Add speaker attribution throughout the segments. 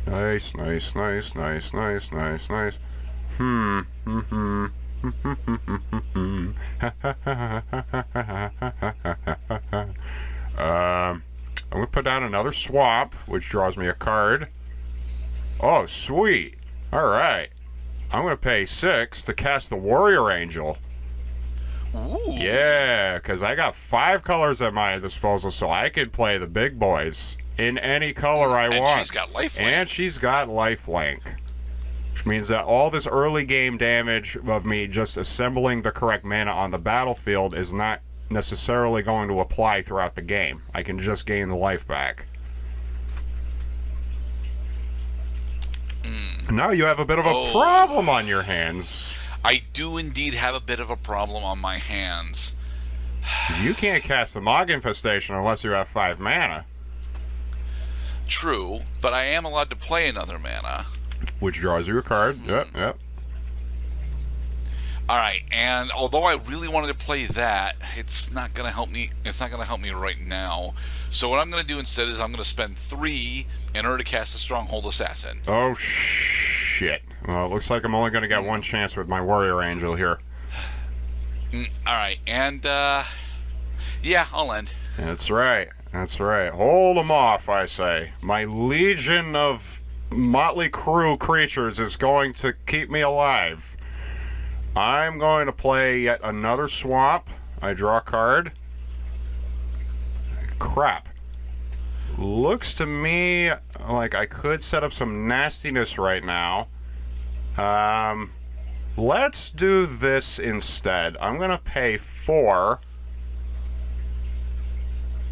Speaker 1: Nice, nice, nice, nice, nice, nice, nice. I'm gonna put down another swamp, which draws me a card. Oh, sweet. Alright. I'm gonna pay 6 to cast the Warrior Angel.
Speaker 2: Ooh.
Speaker 1: Yeah, because I got 5 colors at my disposal, so I could play the big boys in any color I want.
Speaker 2: And she's got lifelink.
Speaker 1: And she's got lifelink. Which means that all this early game damage of me just assembling the correct mana on the battlefield is not necessarily going to apply throughout the game. I can just gain the life back. Now you have a bit of a problem on your hands.
Speaker 2: I do indeed have a bit of a problem on my hands.
Speaker 1: You can't cast the Mog Infestation unless you have 5 mana.
Speaker 2: True, but I am allowed to play another mana.
Speaker 1: Which draws you a card. Yep.
Speaker 2: Alright, and although I really wanted to play that, it's not gonna help me right now. So what I'm gonna do instead is I'm gonna spend 3 in order to cast the Stronghold Assassin.
Speaker 1: Oh shit. Well, it looks like I'm only gonna get one chance with my Warrior Angel here.
Speaker 2: Alright, and yeah, I'll end.
Speaker 1: That's right. That's right. Hold them off, I say. My legion of motley crew creatures is going to keep me alive. I'm going to play yet another swamp. I draw a card. Crap. Looks to me like I could set up some nastiness right now. Let's do this instead. I'm going to pay 4.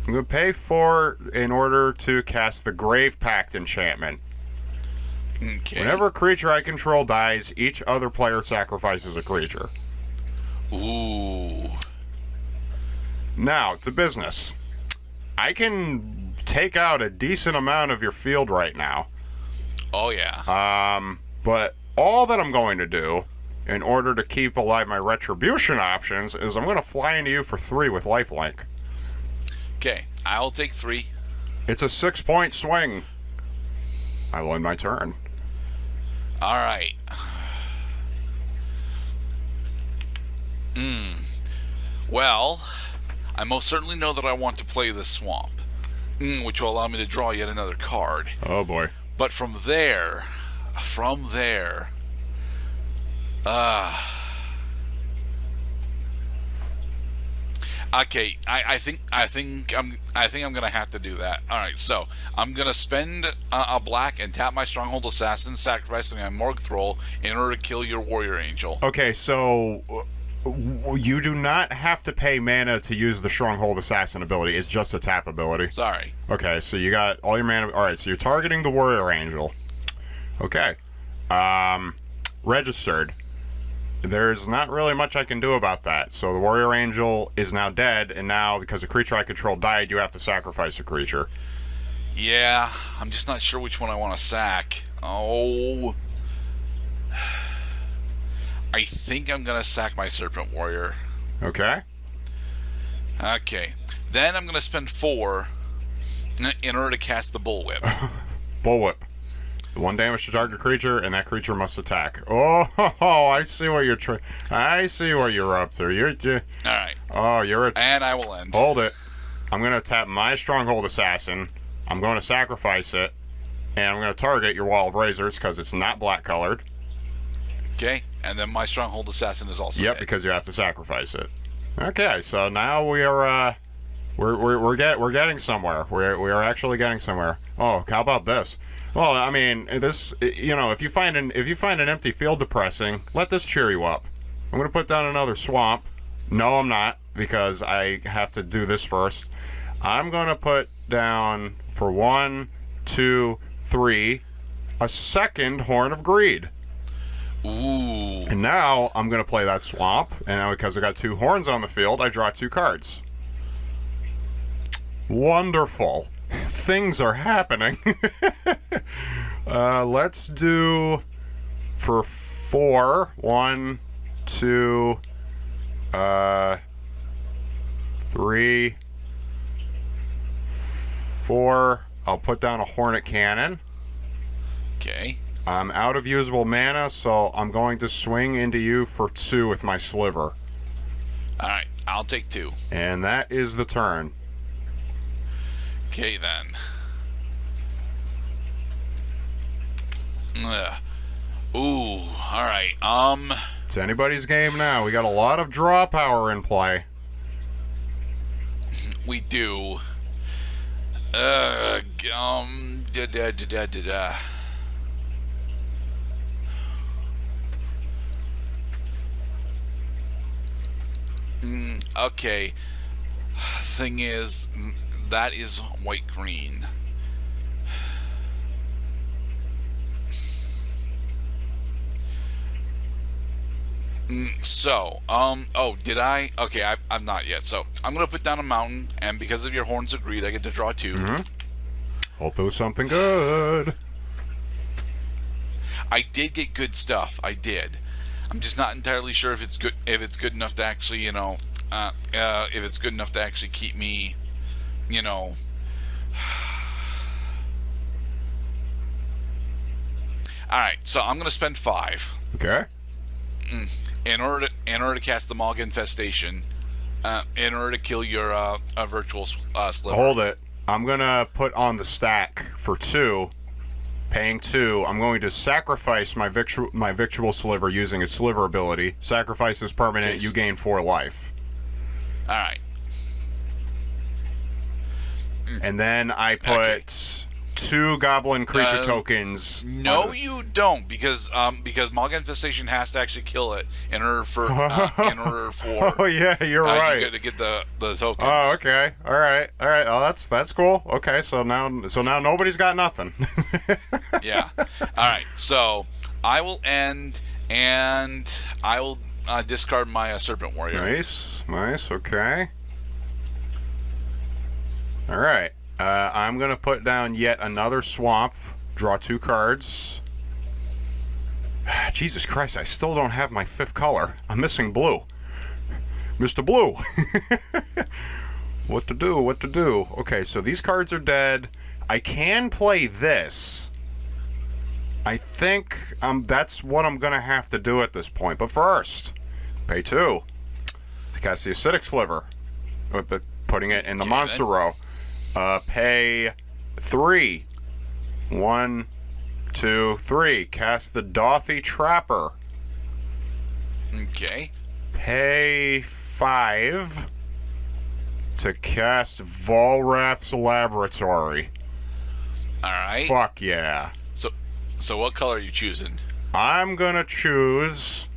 Speaker 1: I'm going to pay 4 in order to cast the Grave Pact enchantment.
Speaker 2: Okay.
Speaker 1: Whenever a creature I control dies, each other player sacrifices a creature.
Speaker 2: Ooh.
Speaker 1: Now, to business. I can take out a decent amount of your field right now.
Speaker 2: Oh, yeah.
Speaker 1: But all that I'm going to do, in order to keep alive my retribution options, is I'm going to fly into you for 3 with lifelink.
Speaker 2: Okay, I'll take 3.
Speaker 1: It's a 6-point swing. I will end my turn.
Speaker 2: Alright. Well, I most certainly know that I want to play this swamp, which will allow me to draw yet another card.
Speaker 1: Oh boy.
Speaker 2: But from there, okay, I think I'm gonna have to do that. All right, so I'm gonna spend a black and tap my Stronghold Assassin, sacrificing my Morgue Thrall in order to kill your Warrior Angel.
Speaker 1: Okay, so you do not have to pay mana to use the Stronghold Assassin ability. It's just a tap ability.
Speaker 2: Sorry.
Speaker 1: Okay, so you got all your mana. All right, so you're targeting the Warrior Angel. Okay. Registered. There's not really much I can do about that. So the Warrior Angel is now dead, and now, because a creature I control died, you have to sacrifice a creature.
Speaker 2: Yeah, I'm just not sure which one I want to sack. Oh. I think I'm going to sack my Serpent Warrior.
Speaker 1: Okay.
Speaker 2: Okay. Then I'm going to spend 4 in order to cast the Bullwhip.
Speaker 1: Bullwhip. 1 damage to target creature, and that creature must attack. Oh, I see what you're I see what you're up to. You're
Speaker 2: All right.
Speaker 1: Oh, you're
Speaker 2: and I will end.
Speaker 1: Hold it. I'm going to tap my Stronghold Assassin. I'm going to sacrifice it, and I'm going to target your Wall of Razors because it's not black colored.
Speaker 2: Okay, and then my Stronghold Assassin is also dead.
Speaker 1: Because you have to sacrifice it. Okay, so now we are we're getting somewhere. We are actually getting somewhere. Oh, how about this? Well, I mean, this, you know, if you find an empty field depressing, let this cheer you up. I'm going to put down another swamp. No, I'm not, because I have to do this first. I'm going to put down, for 1, 2, 3, a second Horn of Greed.
Speaker 2: Ooh.
Speaker 1: And now I'm going to play that swamp, and now because I got 2 horns on the field, I draw 2 cards. Wonderful. Things are happening. Let's do for 4. 1, 2, 3, 4. I'll put down a Hornet Cannon.
Speaker 2: Okay.
Speaker 1: I'm out of usable mana, so I'm going to swing into you for 2 with my sliver.
Speaker 2: Alright, I'll take 2.
Speaker 1: And that is the turn.
Speaker 2: Okay, then. Ugh. Ooh, alright.
Speaker 1: It's anybody's game now. We got a lot of draw power in play.
Speaker 2: We do. Da, da, da, da, da, da. Okay. Thing is, that is white-green. So, oh, did I? Okay, I'm not yet. So, I'm gonna put down a mountain, and because of your Horns of Greed, I get to draw 2.
Speaker 1: Mm-hmm. Hope it was something good.
Speaker 2: I did get good stuff. I did. I'm just not entirely sure if it's good. If it's good enough to actually, if it's good enough to actually keep me, All right. So I'm gonna spend 5.
Speaker 1: Okay.
Speaker 2: In order to cast the Mog Infestation, in order to kill your virtual sliver.
Speaker 1: Hold it. I'm gonna put on the stack for 2, paying 2. I'm going to sacrifice my victual sliver using its sliver ability. Sacrifice is permanent.
Speaker 2: Okay.
Speaker 1: You gain 4 life.
Speaker 2: All right.
Speaker 1: And then I put 2 goblin creature tokens.
Speaker 2: No, you don't, because Mog Infestation has to actually kill it in order for
Speaker 1: Oh yeah, you're right.
Speaker 2: You to get the tokens.
Speaker 1: Oh, okay. All right. Oh, that's cool. Okay, so now nobody's got nothing.
Speaker 2: Yeah. All right. So I will end, and I will discard my Serpent Warrior.
Speaker 1: Nice. Okay. All right. I'm gonna put down yet another swamp. Draw 2 cards. Jesus Christ! I still don't have my 5th color. I'm missing blue. Mr. Blue. What to do? Okay, so these cards are dead. I can play this. I think that's what I'm gonna have to do at this point. But first, pay 2 to cast the Acidic Sliver, putting it in the monster row. Pay 3. 1, 2, 3. Cast the Dothy Trapper.
Speaker 2: Okay.
Speaker 1: Pay 5 to cast Volrath's Laboratory.
Speaker 2: All right.
Speaker 1: Fuck yeah.
Speaker 2: So what color are you choosing?
Speaker 1: I'm gonna choose.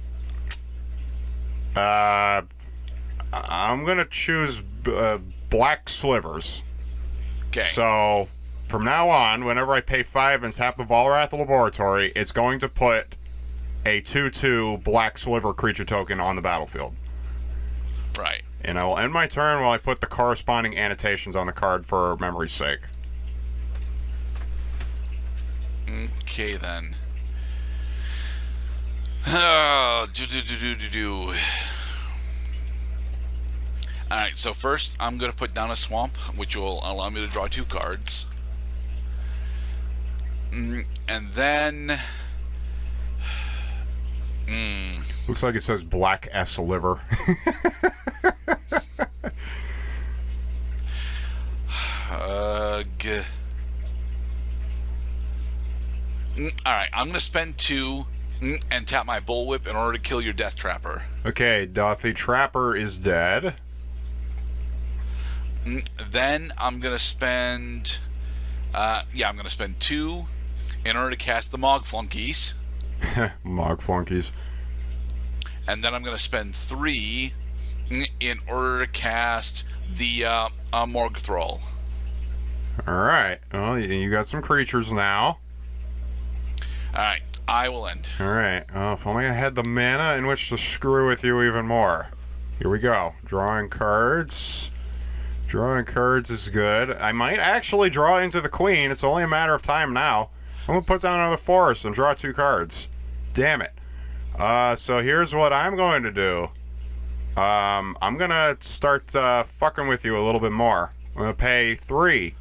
Speaker 1: I'm gonna choose black slivers.
Speaker 2: Okay.
Speaker 1: So from now on, whenever I pay 5 and tap the Volrath Laboratory, it's going to put a 2/2 black sliver creature token on the battlefield.
Speaker 2: Right.
Speaker 1: And I will end my turn while I put the corresponding annotations on the card for memory's sake.
Speaker 2: Okay, then. Oh, Alright, so first I'm going to put down a swamp, which will allow me to draw 2 cards. And then...
Speaker 1: Looks like it says black S liver.
Speaker 2: Alright, I'm going to spend 2 and tap my Bullwhip in order to kill your Death Trapper.
Speaker 1: Okay, Dothy Trapper is dead.
Speaker 2: Then I'm going to spend... I'm going to spend 2 in order to cast the Mog Flunkies.
Speaker 1: Mog Flunkies.
Speaker 2: And then I'm going to spend 3 in order to cast the Morg Thrall.
Speaker 1: Alright, well, you got some creatures now.
Speaker 2: Alright, I will end.
Speaker 1: Alright, well, if only I had the mana in which to screw with you even more. Here we go. Drawing cards. Drawing cards is good. I might actually draw into the Queen. It's only a matter of time now. I'm going to put down another forest and draw 2 cards. Damn it. So here's what I'm going to do. I'm going to start fucking with you a little bit more. I'm going to pay 3.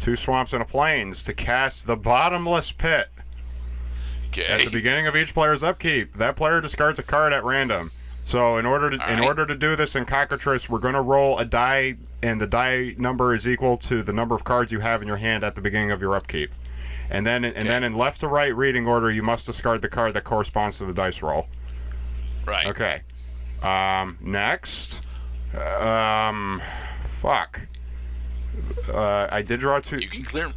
Speaker 1: 2 swamps and a plains to cast the Bottomless Pit. At the beginning of each player's upkeep, that player discards a card at random. So in order to do this in Cockatrice, we're going to roll a die, and the die number is equal to the number of cards you have in your hand at the beginning of your upkeep. And then in left to right reading order, you must discard the card that corresponds to the dice roll.
Speaker 2: Right.
Speaker 1: Okay. Next. Fuck. I did draw 2.
Speaker 2: You can clear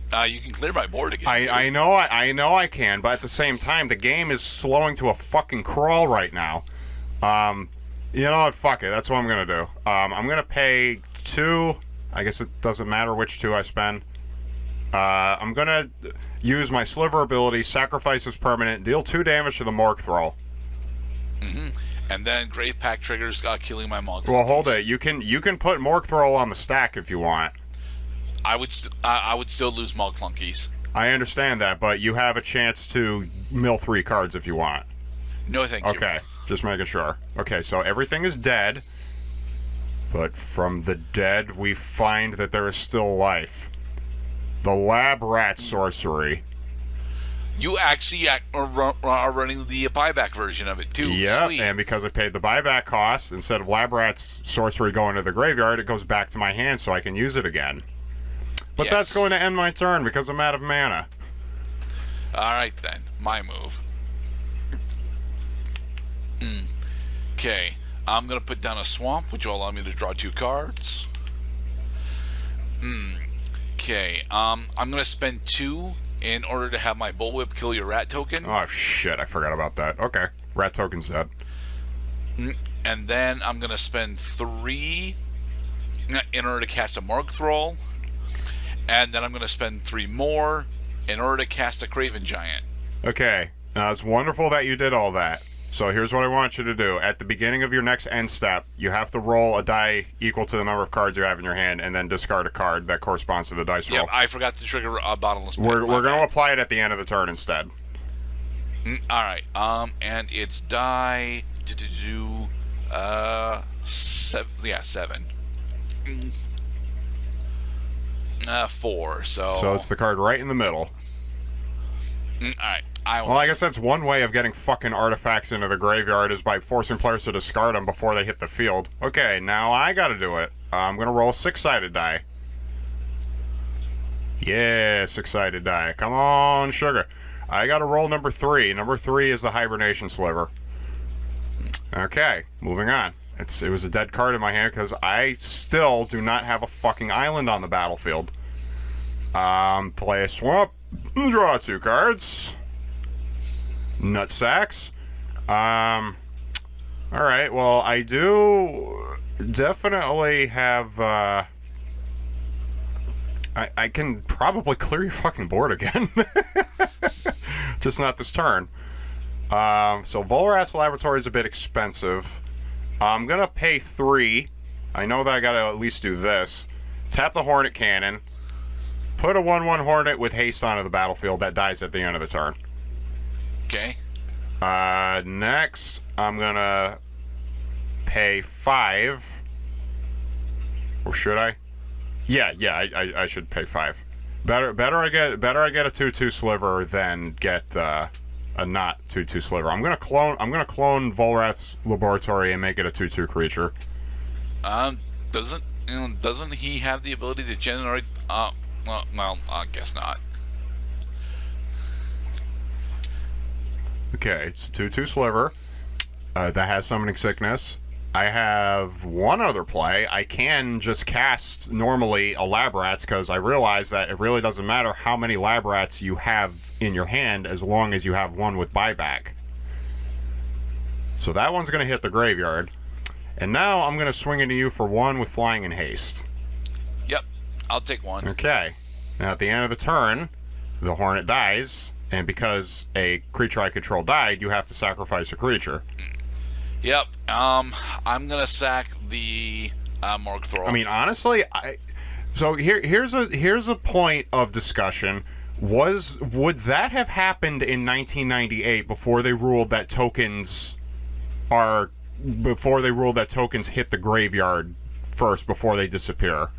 Speaker 2: my board again.
Speaker 1: I know I can, but at the same time, the game is slowing to a fucking crawl right now. You know what? Fuck it. That's what I'm gonna do. I'm gonna pay 2. I guess it doesn't matter which 2 I spend. I'm gonna use my Sliver ability, sacrifice is permanent, deal 2 damage to the Morgue Thrall.
Speaker 2: Mm-hmm. And then Grave Pact triggers, killing my Morgue.
Speaker 1: Well, hold it. You can put Morgue Thrall on the stack if you want.
Speaker 2: I would still lose Morgue Flunkies.
Speaker 1: I understand that, but you have a chance to mill 3 cards if you want.
Speaker 2: No, thank you.
Speaker 1: Okay, just making sure. Okay, so everything is dead, but from the dead we find that there is still life. The Lab Rat Sorcery.
Speaker 2: You actually are running the buyback version of it, too.
Speaker 1: Yeah,
Speaker 2: Sweet.
Speaker 1: and because I paid the buyback cost, instead of Lab Rat's Sorcery going to the graveyard, it goes back to my hand so I can use it again. But that's going to end my turn because I'm out of mana.
Speaker 2: Alright then, my move. Okay, I'm going to put down a Swamp, which will allow me to draw 2 cards. Okay, I'm going to spend 2 in order to have my Bullwhip kill your rat token.
Speaker 1: Oh shit, I forgot about that. Okay, rat token's dead.
Speaker 2: And then I'm going to spend 3 in order to cast a Morgue Thrall. And then I'm going to spend 3 more in order to cast a Craven Giant.
Speaker 1: Okay, now it's wonderful that you did all that. So here's what I want you to do. At the beginning of your next end step, you have to roll a die equal to the number of cards you have in your hand, and then discard a card that corresponds to the dice roll.
Speaker 2: Yep, I forgot to trigger a Bottomless Pit.
Speaker 1: We're going to apply it at the end of the turn instead.
Speaker 2: Alright, and it's die... 7. 4,
Speaker 1: So it's the card right in the middle.
Speaker 2: Alright.
Speaker 1: Well, I guess that's one way of getting fucking artifacts into the graveyard is by forcing players to discard them before they hit the field. Okay, now I gotta do it. I'm gonna roll a 6-sided die. Yeah, 6-sided die. Come on, sugar. I gotta roll number 3. Number 3 is the Hibernation Sliver. Okay, moving on. It was a dead card in my hand because I still do not have a fucking island on the battlefield. Play a Swamp. Draw 2 cards. Nutsacks. Alright, well, I do definitely have, I can probably clear your fucking board again. Just not this turn. So Volrath's Laboratory is a bit expensive. I'm gonna pay 3. I know that I gotta at least do this. Tap the Hornet Cannon. Put a 1/1 Hornet with haste onto the battlefield that dies at the end of the turn.
Speaker 2: Okay.
Speaker 1: Next, I'm gonna pay 5. Or should I? Yeah, I should pay 5. Better I get a 2/2 Sliver than get a not 2/2 Sliver. I'm gonna clone Volrath's Laboratory and make it a 2/2 creature.
Speaker 2: Doesn't he have the ability to generate? Well, I guess not.
Speaker 1: Okay, it's a 2/2 Sliver that has Summoning Sickness. I have one other play. I can just cast normally a Lab Rats because I realize that it really doesn't matter how many Lab Rats you have in your hand as long as you have one with buyback. So that one's going to hit the graveyard. And now I'm going to swing into you for 1 with Flying and Haste.
Speaker 2: Yep, I'll take 1.
Speaker 1: Okay. Now at the end of the turn, the Hornet dies, and because a creature I control died, you have to sacrifice a creature.
Speaker 2: Yep. I'm gonna sack the Morgue Thrall.
Speaker 1: I mean, honestly, here's a point of discussion. Would that have happened in 1998 before they ruled that tokens hit the graveyard first before they disappear?